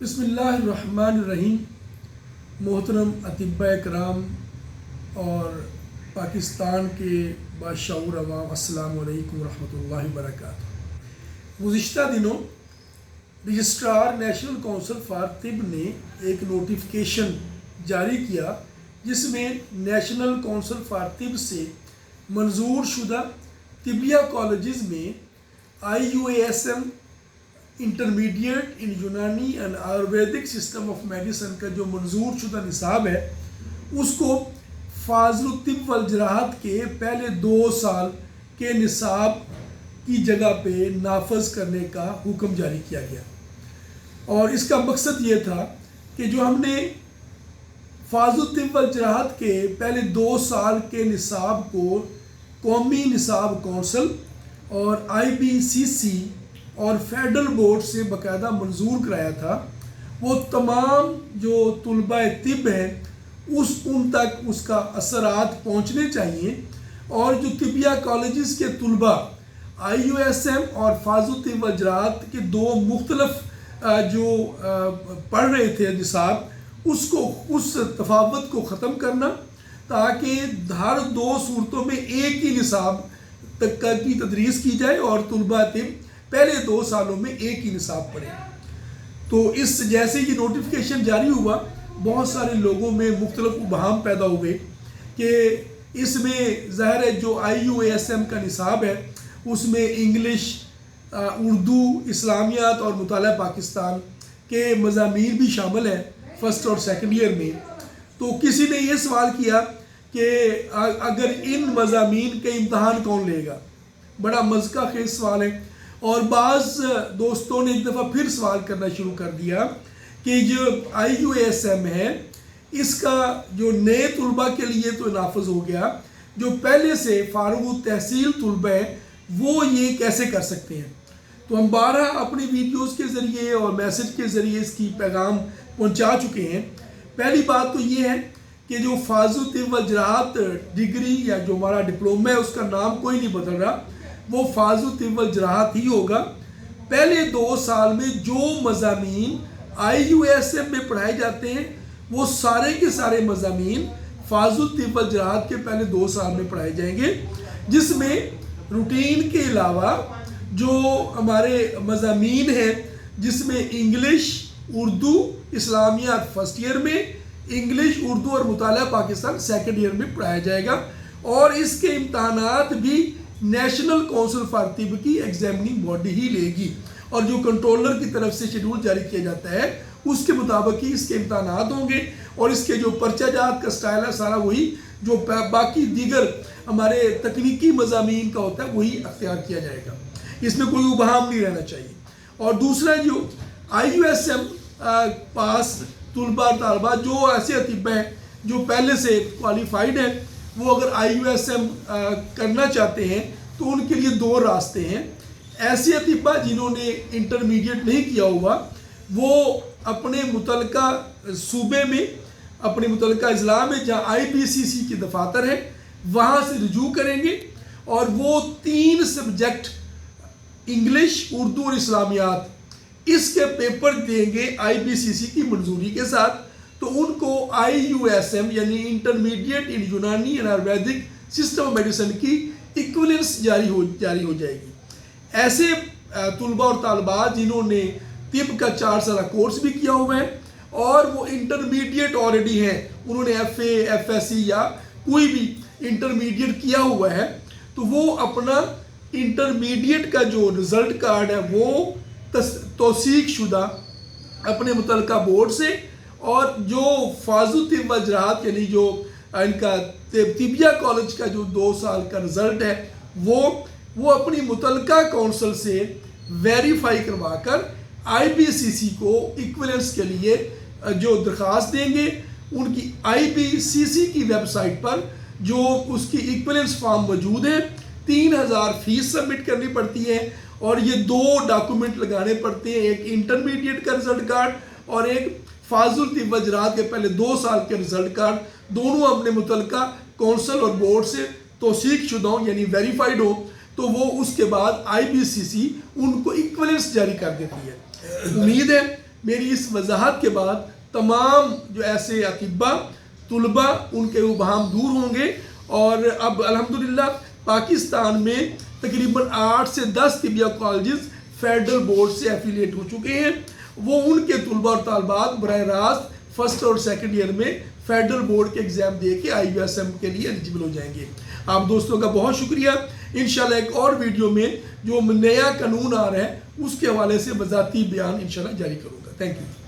بسم اللہ الرحمن الرحیم. محترم اطباء کرام اور پاکستان کے باشعور عوام، السلام علیکم ورحمۃ اللہ وبرکاتہ. گزشتہ دنوں رجسٹرار نیشنل کونسل فار طب نے ایک نوٹیفیکیشن جاری کیا جس میں نیشنل کونسل فار طب سے منظور شدہ طبیہ کالجز میں IUASM انٹرمیڈیٹ ان یونانی and Ayurvedic system of medicine کا جو منظور شدہ نصاب ہے اس کو فاضل الطب والجراحت کے پہلے 2 سال کے نصاب کی جگہ پہ نافذ کرنے کا حکم جاری کیا گیا. اور اس کا مقصد یہ تھا کہ جو ہم نے فاضل الطب والجراحت کے پہلے 2 سال کے نصاب کو قومی نصاب کونسل اور IBCC اور فیڈرل بورڈ سے باقاعدہ منظور کرایا تھا، وہ تمام جو طلباء طب ہیں ان تک اس کا اثرات پہنچنے چاہیے. اور جو طبیہ کالجز کے طلباء IUASM اور فاضل الطب والجراحت کے 2 مختلف جو پڑھ رہے تھے نصاب، اس تفاوت کو ختم کرنا تاکہ ہر 2 صورتوں میں ایک ہی نصاب تک کی تدریس کی جائے اور طلباء طب پہلے 2 سالوں میں ایک ہی نصاب پڑھے. تو اس جیسے یہ نوٹیفیکیشن جاری ہوا، بہت سارے لوگوں میں مختلف ابہام پیدا ہوئے کہ اس میں ظاہر ہے جو IUASM کا نصاب ہے اس میں انگلش، اردو، اسلامیات اور مطالعہ پاکستان کے مضامین بھی شامل ہیں فرسٹ اور سیکنڈ ایئر میں. تو کسی نے یہ سوال کیا کہ اگر ان مضامین کے امتحان کون لے گا؟ بڑا مضحکہ خیز سوال ہے. اور بعض دوستوں نے ایک دفعہ پھر سوال کرنا شروع کر دیا کہ جو IUASM ہے اس کا جو نئے طلباء کے لیے تو نافذ ہو گیا، جو پہلے سے فارغ التحصیل طلباء ہیں وہ یہ کیسے کر سکتے ہیں؟ تو ہم بارہا اپنی ویڈیوز کے ذریعے اور میسج کے ذریعے اس کی پیغام پہنچا چکے ہیں. پہلی بات تو یہ ہے کہ جو فاضل الطب والجراحت ڈگری یا جو ہمارا ڈپلومہ ہے اس کا نام کوئی نہیں بدل رہا، وہ فاضل الطب والجراحت ہی ہوگا. پہلے 2 سال میں جو مضامین IUASM میں پڑھائے جاتے ہیں وہ سارے کے سارے مضامین فاضل الطب والجراحت کے پہلے 2 سال میں پڑھائے جائیں گے، جس میں روٹین کے علاوہ جو ہمارے مضامین ہیں جس میں انگلش، اردو، اسلامیات فرسٹ ایئر میں، انگلش، اردو اور مطالعہ پاکستان سیکنڈ ایئر میں پڑھایا جائے گا. اور اس کے امتحانات بھی نیشنل کونسل فار طب کی ایگزامننگ باڈی ہی لے گی، اور جو کنٹرولر کی طرف سے شیڈول جاری کیا جاتا ہے اس کے مطابق ہی اس کے امتحانات ہوں گے. اور اس کے جو پرچہ جات کا سٹائل ہے سارا وہی جو باقی دیگر ہمارے تکنیکی مضامین کا ہوتا ہے وہی اختیار کیا جائے گا. اس میں کوئی ابہام نہیں رہنا چاہیے. اور دوسرا جو IUASM پاس طلباء اور طالبات جو ایسے اطباء ہیں جو پہلے سے کوالیفائڈ ہیں، وہ اگر IUASM کرنا چاہتے ہیں تو ان کے لیے 2 راستے ہیں. ایسے اطباء جنہوں نے انٹرمیڈیٹ نہیں کیا ہوا وہ اپنے متعلقہ صوبے میں، اپنے متعلقہ اضلاع میں جہاں IBCC کے دفاتر ہیں وہاں سے رجوع کریں گے، اور وہ 3 سبجیکٹ انگلش، اردو اور اسلامیات اس کے پیپر دیں گے IBCC کی منظوری کے ساتھ. تو ان کو IUASM یعنی انٹرمیڈیٹ ان یونانی and Ayurvedic system of medicine کی ایکویلنس جاری ہو جائے گی. ایسے طلباء اور طالبات جنہوں نے طب کا 4 سالہ کورس بھی کیا ہوا ہے اور وہ انٹرمیڈیٹ آلریڈی ہیں، انہوں نے FA، FSC یا کوئی بھی انٹرمیڈیٹ کیا ہوا ہے، تو وہ اپنا انٹرمیڈیٹ کا جو رزلٹ کارڈ ہے وہ توثیق شدہ اپنے متعلقہ بورڈ سے، اور جو فاضل الطب والجراحت یعنی جو ان کا طبیہ کالج کا جو 2 سال کا رزلٹ ہے وہ اپنی متعلقہ کونسل سے ویریفائی کروا کر IBCC کو ایکویلنس کے لیے جو درخواست دیں گے. ان کی IBCC کی ویب سائٹ پر جو اس کی ایکویلنس فارم موجود ہیں، 3000 فیس سبمٹ کرنی پڑتی ہے، اور یہ 2 ڈاکومنٹ لگانے پڑتے ہیں، ایک انٹرمیڈیٹ کا رزلٹ کارڈ اور ایک فاضل الطب والجراحت کے پہلے 2 سال کے رزلٹ کارڈ. دونوں اپنے متعلقہ کونسل اور بورڈ سے توثیق شدہ ہوں یعنی ویریفائڈ ہوں، تو وہ اس کے بعد IBCC ان کو ایکویلنس جاری کر دیتی ہے. امید ہے میری اس وضاحت کے بعد تمام جو ایسے اطباء طلباء ان کے ابہام دور ہوں گے، اور اب الحمدللہ پاکستان میں تقریباً 8 سے 10 طبیہ کالجز فیڈرل بورڈ سے ایفیلیٹ ہو چکے ہیں۔ وہ ان کے طلباء اور طالبات براہ راست فرسٹ اور سیکنڈ ایئر میں فیڈرل بورڈ کے ایگزام دے کے IUSM کے لیے ایلیجبل ہو جائیں گے۔ آپ دوستوں کا بہت شکریہ۔ انشاءاللہ ایک اور ویڈیو میں جو نیا قانون آ رہا ہے اس کے حوالے سے وضاحتی بیان انشاءاللہ جاری کروں گا۔ Thank you.